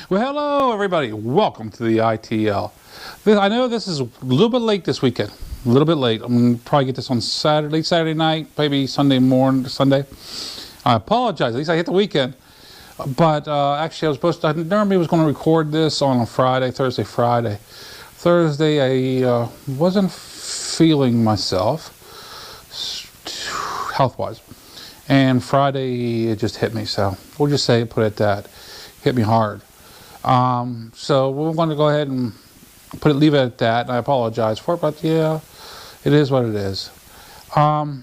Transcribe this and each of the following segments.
Well, hello everybody. Welcome to the ITL. I know this is a little bit late this weekend. A little bit late. I'm going to probably get this on Saturday night, maybe Sunday morning, Sunday. I apologize. At least I hit the weekend. But actually, I was supposed to, I normally was going to record this on a Friday, Thursday. Thursday, I wasn't feeling myself, health-wise. And Friday, it just hit me. So we'll just say, put it at that. Hit me hard. So we're going to go ahead and leave it at that. And I apologize for it, but yeah, it is what it is. But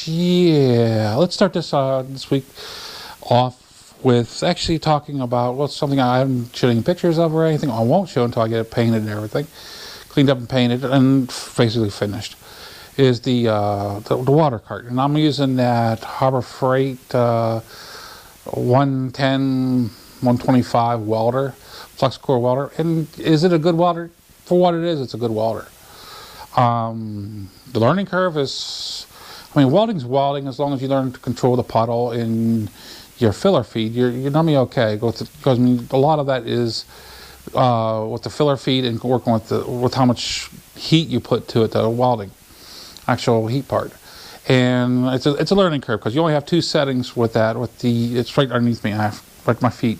yeah, let's start this week off with actually talking about something I haven't shown any pictures of or anything. I won't show until I get it painted and everything, cleaned up and painted and basically finished. Is the water cart, and I'm using that Harbor Freight 110, 125 welder, flux core welder. And is it a good welder? For what it is, it's a good welder. The learning curve is, welding's welding as long as you learn to control the puddle in your filler feed. You're normally okay. Because a lot of that is with the filler feed and working with how much heat you put to it, the welding, actual heat part. And it's a learning curve because you only have two settings with that. It's right underneath me. I have right at my feet.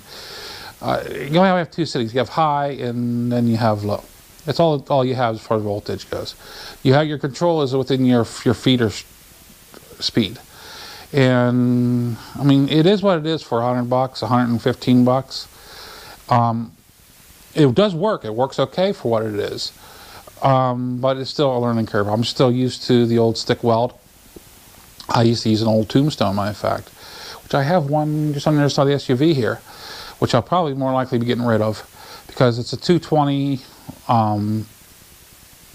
You only have two settings. You have high and then you have low. That's all you have as far as voltage goes. You have your control is within your feeder speed. And it is what it is for $100, $115. It does work. It works okay for what it is. But it's still a learning curve. I'm still used to the old stick weld. I used to use an old tombstone, matter of fact, which I have one just on the other side of the SUV here, which I'll probably more likely be getting rid of because it's a 220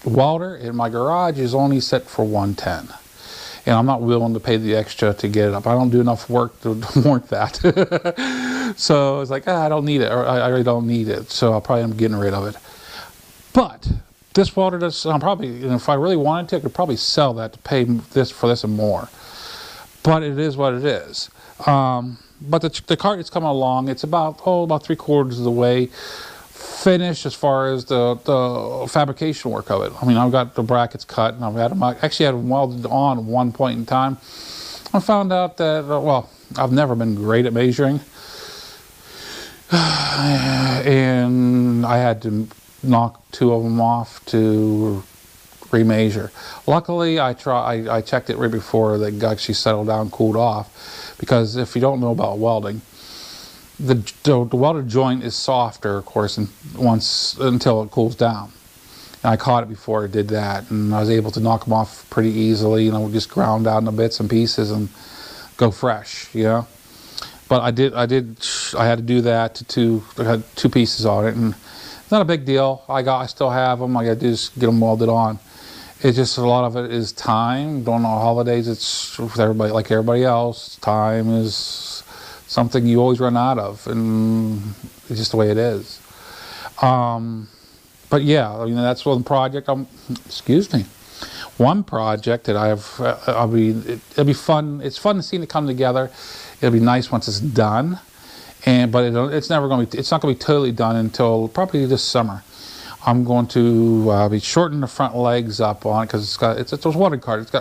welder, and my garage is only set for 110. And I'm not willing to pay the extra to get it up. I don't do enough work to warrant that. So it's like, I don't need it, or I really don't need it. So I'll probably end up getting rid of it. But this welder, I'm probably, if I really wanted to, I could probably sell that to pay for this and more. But it is what it is. But the cart is coming along. It's about 3/4 of the way finished as far as the fabrication work of it. I've got the brackets cut, and I actually had them welded on at one point in time. I found out that, I've never been great at measuring. And I had to knock two of them off to remeasure. Luckily, I checked it right before they actually settled down, cooled off, because if you don't know about welding, the welded joint is softer, of course, until it cools down. And I caught it before it did that, and I was able to knock them off pretty easily. Just ground down the bits and pieces and go fresh, But I had to do that I had two pieces on it, and it's not a big deal. I still have them. I got to just get them welded on. It's just a lot of it is time. During the holidays, it's with everybody, like everybody else. Time is something you always run out of, and it's just the way it is. But yeah, that's one project. One project that it'll be fun. It's fun to see it come together. It'll be nice once it's done, but it's not going to be totally done until probably this summer. I'm going to be shortening the front legs up on it because it's a water cart.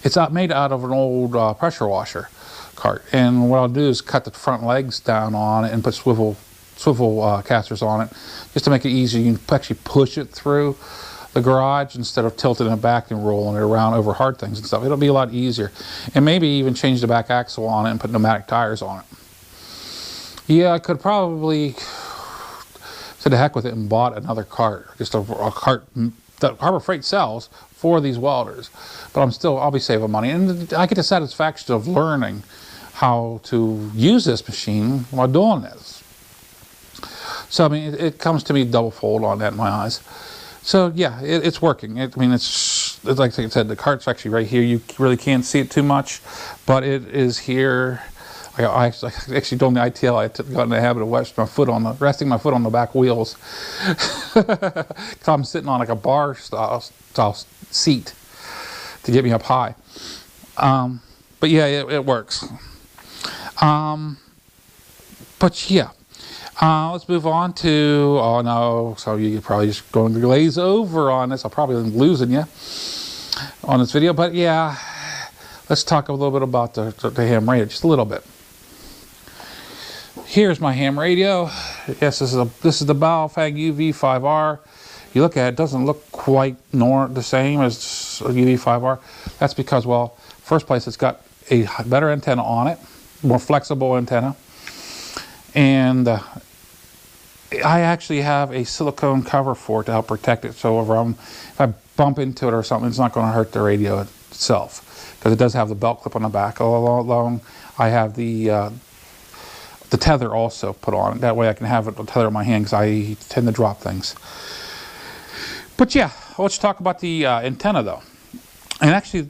It's made out of an old pressure washer cart, and what I'll do is cut the front legs down on it and put swivel casters on it, just to make it easier. You can actually push it through the garage instead of tilting it back and rolling it around over hard things and stuff. It'll be a lot easier, and maybe even change the back axle on it and put pneumatic tires on it. Yeah, I could probably said to heck with it and bought another cart, just a cart that Harbor Freight sells for these welders. But I'll be saving money, and I get the satisfaction of learning how to use this machine while doing this. So it comes to me double fold on that in my eyes. So yeah, it's working. It's like I said, the cart's actually right here. You really can't see it too much, but it is here. I actually told the I.T.L. I got in the habit of resting my foot on the back wheels. Because I'm sitting on like a bar style seat to get me up high. But yeah, it works. But yeah, let's move on to, oh no, so you're probably just going to glaze over on this. I'll probably be losing you on this video, but yeah, let's talk a little bit about the ham radio, just a little bit. Here's my ham radio. Yes, this is the Baofeng UV5R. You look at it, doesn't look quite the same as a UV5R. That's because, well, first place, it's got a better antenna on it, more flexible antenna, and I actually have a silicone cover for it to help protect it. So if I bump into it or something, it's not going to hurt the radio itself, because it does have the belt clip on the back. Along, I have the tether also put on it. That way I can have it tether in my hand, because I tend to drop things. But yeah, let's talk about the antenna though. And actually,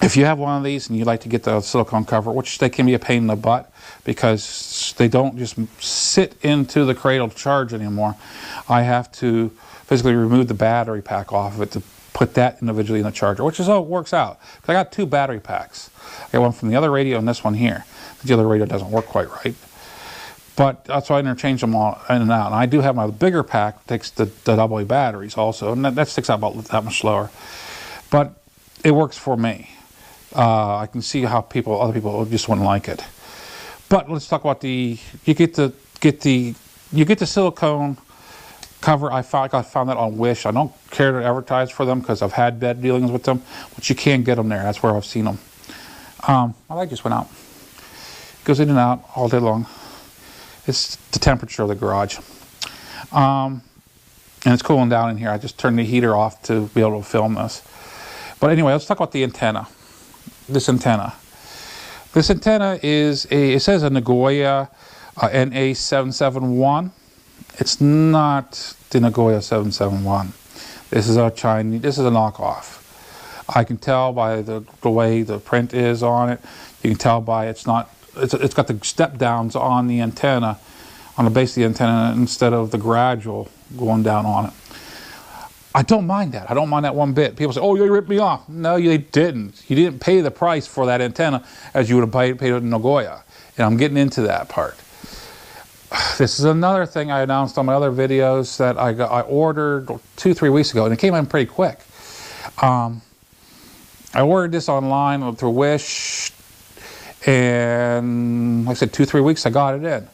if you have one of these and you like to get the silicone cover, which they can be a pain in the butt because they don't just sit into the cradle to charge anymore, I have to physically remove the battery pack off of it to put that individually in the charger, which is how it works out. I got two battery packs. I got one from the other radio and this one here. The other radio doesn't work quite right. But that's why I interchange them all in and out. And I do have my bigger pack that takes the AA batteries also, and that sticks out about that much slower. But it works for me. I can see how other people just wouldn't like it. But let's talk about you get the silicone cover. I found that on Wish. I don't care to advertise for them because I've had bad dealings with them, but you can get them there. That's where I've seen them. My light just went out. It goes in and out all day long. It's the temperature of the garage. And it's cooling down in here. I just turned the heater off to be able to film this. But anyway, let's talk about the antenna. This antenna is it says a Nagoya NA771. It's not the Nagoya 771. This is a knockoff. I can tell by the way the print is on it. You can tell by it's got the step downs on the antenna, on the base of the antenna, instead of the gradual going down on it. I don't mind that. I don't mind that one bit. People say, oh, you ripped me off. No, you didn't. You didn't pay the price for that antenna as you would have paid it in Nagoya. And I'm getting into that part. This is another thing I announced on my other videos that I ordered 2-3 weeks ago, and it came in pretty quick. I ordered this online through Wish, and like I said, 2-3 weeks I got it in.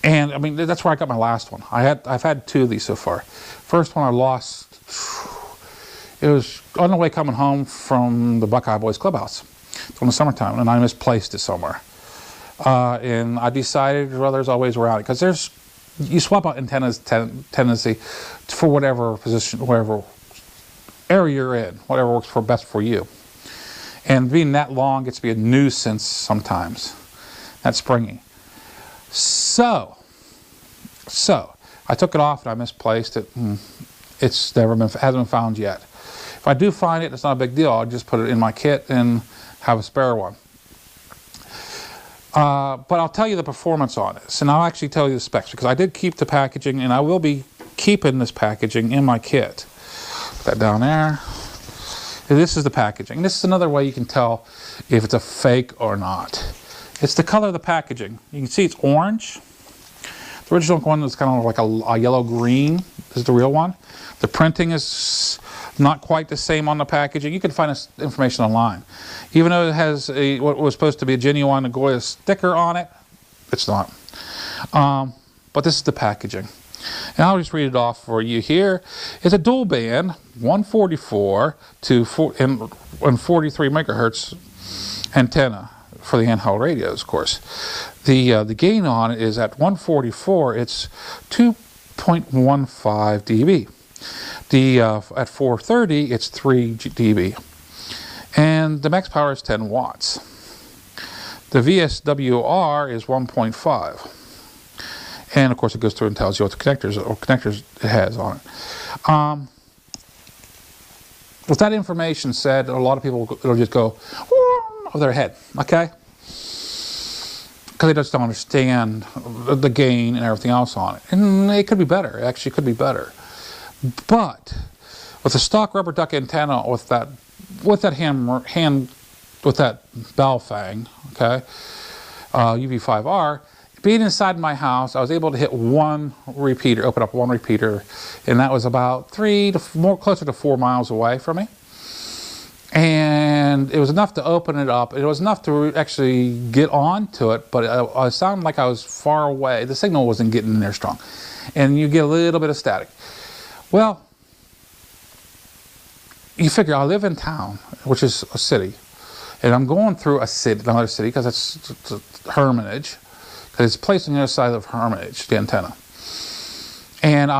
And I mean, that's where I got my last one. I've had two of these so far. First one I lost. It was on the way coming home from the Buckeye Boys Clubhouse from the summertime, and I misplaced it somewhere. And I decided, well, there's always around it, because you swap out antennas tendency for whatever position, whatever area you're in, whatever works best for you. And being that long gets to be a nuisance sometimes. That's springy. So I took it off and I misplaced it. It's hasn't been found yet. If I do find it, it's not a big deal. I'll just put it in my kit and have a spare one. But I'll tell you the performance on this, and I'll actually tell you the specs, because I did keep the packaging, and I will be keeping this packaging in my kit. Put that down there. This is the packaging. This is another way you can tell if it's a fake or not. It's the color of the packaging. You can see it's orange. The original one was kind of like a yellow-green. This is the real one. The printing is not quite the same on the packaging. You can find this information online. Even though it has what was supposed to be a genuine Nagoya sticker on it, it's not. But this is the packaging. And I'll just read it off for you here. It's a dual band, 144 to 43 megahertz antenna for the handheld radios, of course. The gain on it is at 144, it's 2.15 dB. At 430, it's 3 dB. And the max power is 10 watts. The VSWR is 1.5. And of course it goes through and tells you what the connectors it has on it. With that information said, a lot of people will just go over their head, okay? Because they just don't understand the gain and everything else on it. And it could be better. It actually could be better. But with the stock rubber duck antenna, with that hand bell fang, okay, UV5R. Being inside my house, I was able to hit one repeater, open up one repeater, and that was about closer to 4 miles away from me. And it was enough to open it up. It was enough to actually get onto it, but it sounded like I was far away. The signal wasn't getting in there strong. And you get a little bit of static. Well, you figure I live in town, which is a city, and I'm going through another city, because it's Hermitage. It's placed on the other side of Hermitage, the antenna. And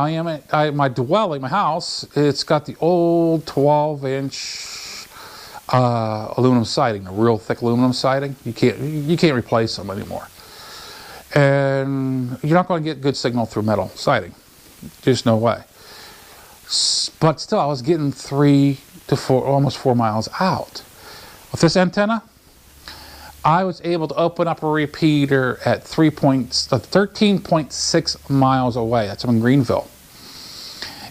my dwelling, my house, it's got the old 12-inch aluminum siding, the real thick aluminum siding. You can't replace them anymore. And you're not going to get good signal through metal siding. There's no way. But still, I was getting 3 to 4, almost 4 miles out. With this antenna, I was able to open up a repeater at 13.6 miles away. That's in Greenville.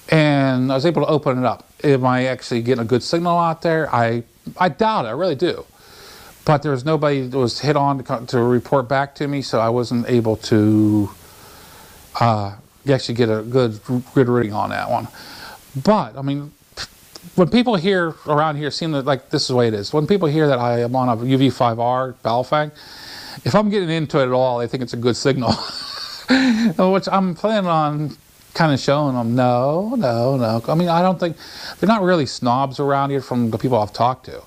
And I was able to open it up. Am I actually getting a good signal out there? I doubt it, I really do. But there was nobody that was hit on to report back to me, so I wasn't able to actually get a good reading on that one. But, I mean, when people hear around here, seem that like this is the way it is. When people hear that I am on a UV5R bell fang, if I'm getting into it at all, they think it's a good signal. Which I'm planning on kind of showing them, no. I mean, I don't think, they're not really snobs around here from the people I've talked to.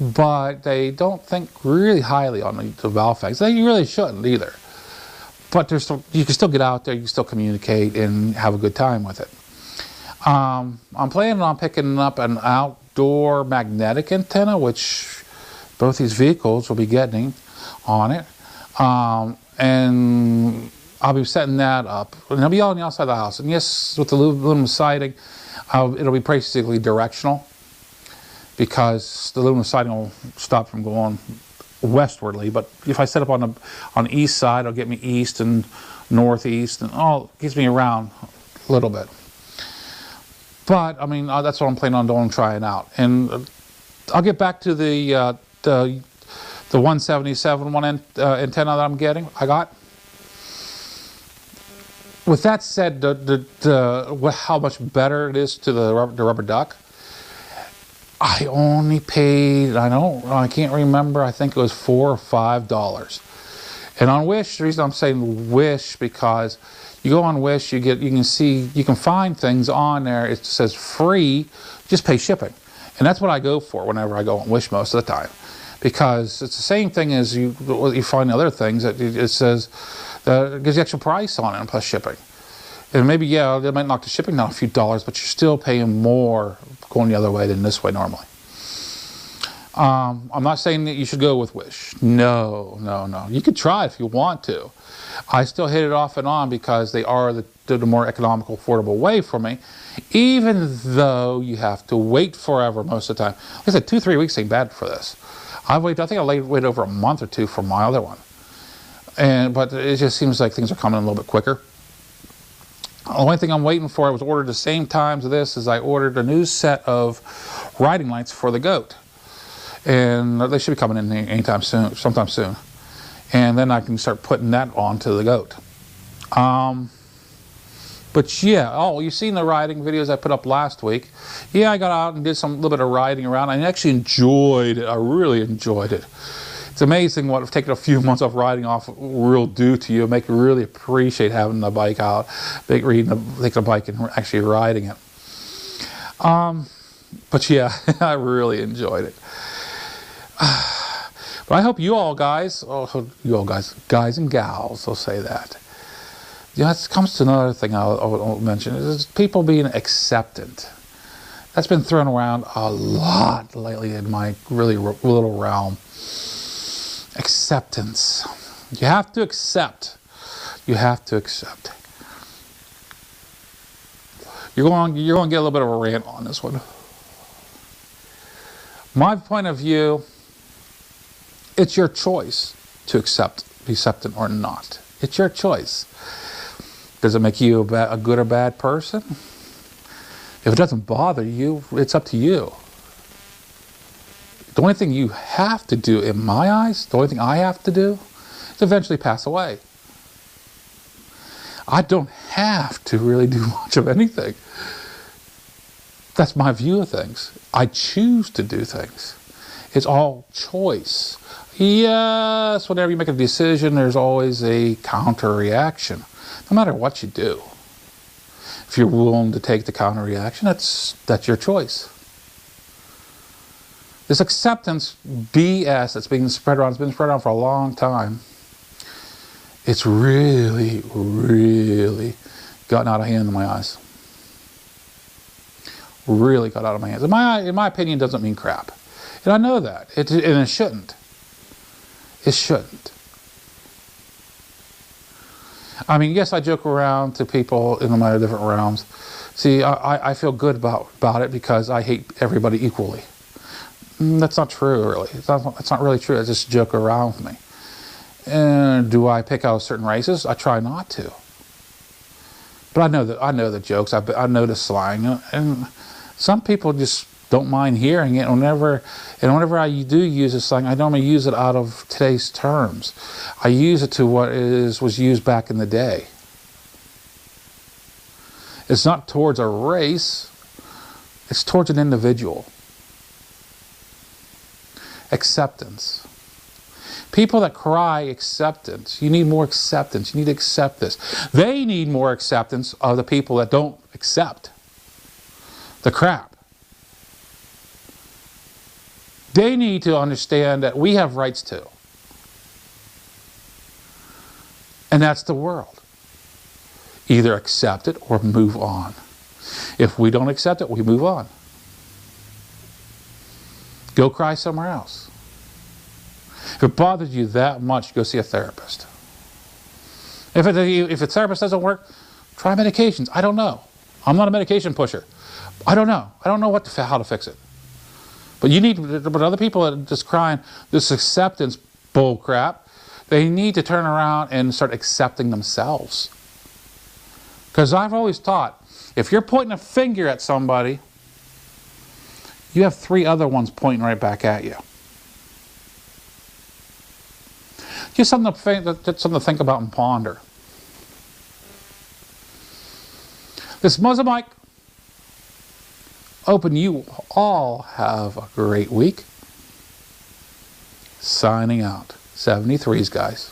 But they don't think really highly on the bell fangs. They really shouldn't either. But you can still get out there, you can still communicate and have a good time with it. I'm planning on picking up an outdoor magnetic antenna, which both these vehicles will be getting on it. And I'll be setting that up. And it'll be all on the outside of the house. And yes, with the aluminum siding, it'll be basically directional, because the aluminum siding will stop from going westwardly. But if I set up on the east side, it'll get me east and northeast, and it gets me around a little bit. But I mean, that's what I'm planning on doing, trying out. And I'll get back to the 177 antenna that I'm getting. With that said, how much better it is to the rubber duck, I only paid, I can't remember, I think it was $4 or $5. And on Wish, the reason I'm saying Wish, because you go on Wish, you can find things on there. It says free, just pay shipping. And that's what I go for whenever I go on Wish most of the time. Because it's the same thing as you find other things that it says, it gives you extra price on it and plus shipping. And maybe, yeah, they might knock the shipping down a few dollars, but you're still paying more going the other way than this way normally. I'm not saying that you should go with Wish. No. You could try if you want to. I still hit it off and on because they are the more economical, affordable way for me, even though you have to wait forever most of the time. Like I said, 2-3 weeks ain't bad for this. I think I waited over a month or two for my other one. But it just seems like things are coming a little bit quicker. The only thing I'm waiting for, I was ordered the same time as this, is I ordered a new set of riding lights for the goat. And they should be coming in anytime soon, sometime soon. And then I can start putting that onto the goat. But yeah, you've seen the riding videos I put up last week. Yeah, I got out and did a little bit of riding around. I actually enjoyed it. I really enjoyed it. It's amazing what taking a few months off riding off will do to you. Make you really appreciate having the bike out, taking a bike and actually riding it. But yeah, I really enjoyed it. But I hope you all guys, guys and gals, will say that. You know, it comes to another thing I'll mention, is people being acceptant. That's been thrown around a lot lately in my really little realm. Acceptance. You have to accept. You have to accept. You're going to get a little bit of a rant on this one. My point of view, it's your choice to be acceptant or not. It's your choice. Does it make you a good or bad person? If it doesn't bother you, it's up to you. The only thing you have to do, in my eyes, the only thing I have to do is eventually pass away. I don't have to really do much of anything. That's my view of things. I choose to do things. It's all choice. Yes, whenever you make a decision, there's always a counter reaction, no matter what you do. If you're willing to take the counter reaction, that's your choice. This acceptance BS that's being spread around, it's been spread around for a long time. It's really, really gotten out of hand in my eyes. Really got out of my hands. In my opinion, it doesn't mean crap. And I know that. And it shouldn't. It shouldn't. I mean, yes, I joke around to people in my different realms. See, I feel good about it because I hate everybody equally. That's not true, really. That's not really true. I just joke around with me. And do I pick out certain races? I try not to. But I know the jokes. I know the slang, and some people just don't mind hearing it. Whenever I do use this slang, I normally use it out of today's terms. I use it to what was used back in the day. It's not towards a race. It's towards an individual. Acceptance. People that cry acceptance. You need more acceptance. You need to accept this. They need more acceptance of the people that don't accept the crap. They need to understand that we have rights too. And that's the world. Either accept it or move on. If we don't accept it, we move on. Go cry somewhere else. If it bothers you that much, go see a therapist. If a therapist doesn't work, try medications. I don't know. I'm not a medication pusher. I don't know. I don't know how to fix it. But other people that are just crying this acceptance bull crap, they need to turn around and start accepting themselves. Because I've always taught, if you're pointing a finger at somebody, you have 3 other ones pointing right back at you. Just something to think about and ponder. This MuzzleMike, hoping you all have a great week. Signing out. 73s, guys.